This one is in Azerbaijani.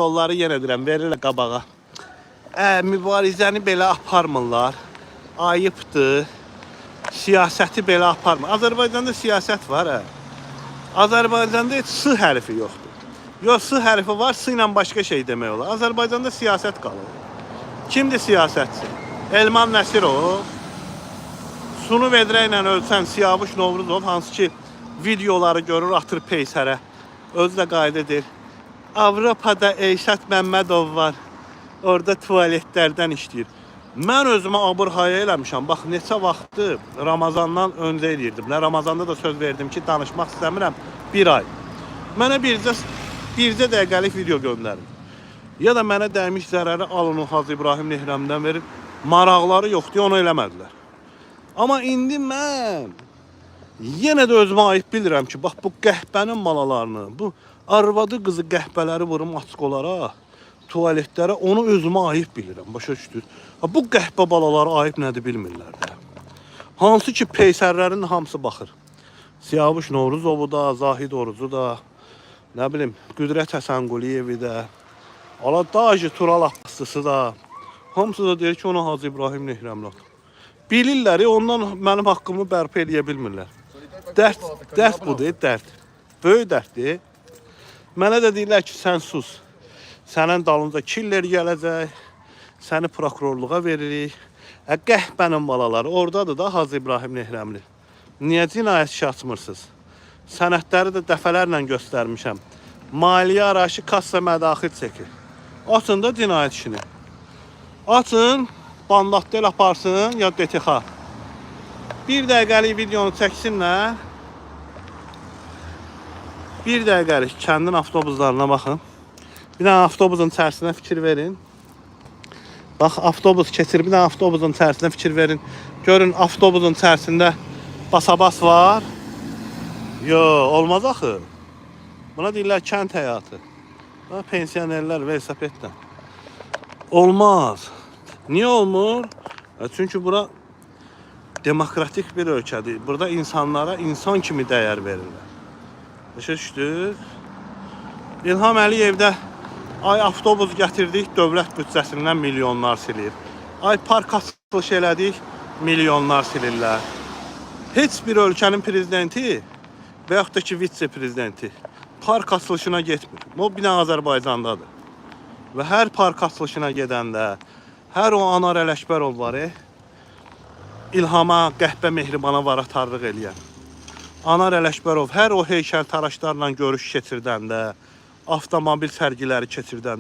Yolları yenə deyirəm, verirlər qabağa. Mübarizəni belə aparmırlar. Ayıbdır. Siyasəti belə aparmır. Azərbaycanda siyasət var, Azərbaycanda heç S hərfi yoxdur. Yox, S hərfi var, S ilə başqa şey demək olar. Azərbaycanda siyasət qalır. Kimdir siyasətçi? Elman Nəsirov, Sunu Vedrə ilə ölsən Siyavuş Novruzov, hansı ki videoları görür, atır peysərə. Özü də qayda edir. Avropada Eşat Məmmədov var. Orada tualetlərdən işləyir. Mən özümə abır-haya eləmişəm. Bax, neçə vaxtdır Ramazandan öncə eləyirdim. Ramazanda da söz verdim ki, danışmaq istəmirəm. Bir ay. Mənə bircə dəqiqəlik video göndərin. Ya da mənə dəymiş zərəri alın o Hacı İbrahim Nehrəmdən verin. Maraqları yoxdur, onu eləmədilər. Amma indi mən yenə də özümə ayıb bilirəm ki, bax bu qəhbənin malalarını, bu arvadı qızı qəhbələri vurum açıq olaraq, tualetlərə, onu özümə ayıb bilirəm. Başa düşdünüz? Bu qəhbə balaları ayıb nədir bilmirlər də. Hansı ki peysərlərin hamısı baxır. Siyavuş Novruzovu da, Zahid Orucu da, nə bilim, Qüdrət Həsənquliyevi də, Dajı Tural Abbaslısı da, hamısı da deyir ki, onu Hacı İbrahim Nehrəmdən. Bilirlər, ondan mənim haqqımı bərpa eləyə bilmirlər. Dərd budur, dərd. Böyük dərddir. Mənə də deyirlər ki, sən sus. Sənin dalınca killer gələcək, səni prokurorluğa veririk. Qəhbənin balaları, oradadır da Hacı İbrahim Nehrəmli. Niyə cinayət işi açmırsınız? Sənədləri də dəfələrlə göstərmişəm. Maliyyə arayışı kassa mədaxil çəkir. Açın da cinayət işini. Açın, bandatdel aparsın ya DTX. Bir dəqiqəlik videonu çəksinlər. Bir dəqiqəlik kəndin avtobuslarına baxın. Bir dənə avtobusun içərisinə fikir verin. Bax, avtobus keçir, bir dənə avtobusun içərisinə fikir verin. Görün, avtobusun içərisində basabas var. Yox, olmaz axı. Buna deyirlər kənd həyatı. Pensionerlər velosipedlə. Olmaz. Niyə olmur? Çünki bura demokratik bir ölkədir. Burada insanlara insan kimi dəyər verirlər. Başa düşdünüz? İlham Əliyevdə ay avtobus gətirdik, dövlət büdcəsindən milyonlar silir. Ay park açılış elədik, milyonlar silirlər. Heç bir ölkənin prezidenti və yaxud da ki vitse-prezidenti park açılışına getmir. O bina Azərbaycandadır. Və hər park açılışına gedəndə, hər o Anar Ələkbərov var, İlhama, qəhbə mehribana varatarlıq eləyən. Anar Ələkbərov hər o heykəltaraşlarla görüş keçirdəndə, avtomobil sərgiləri keçirdəndə,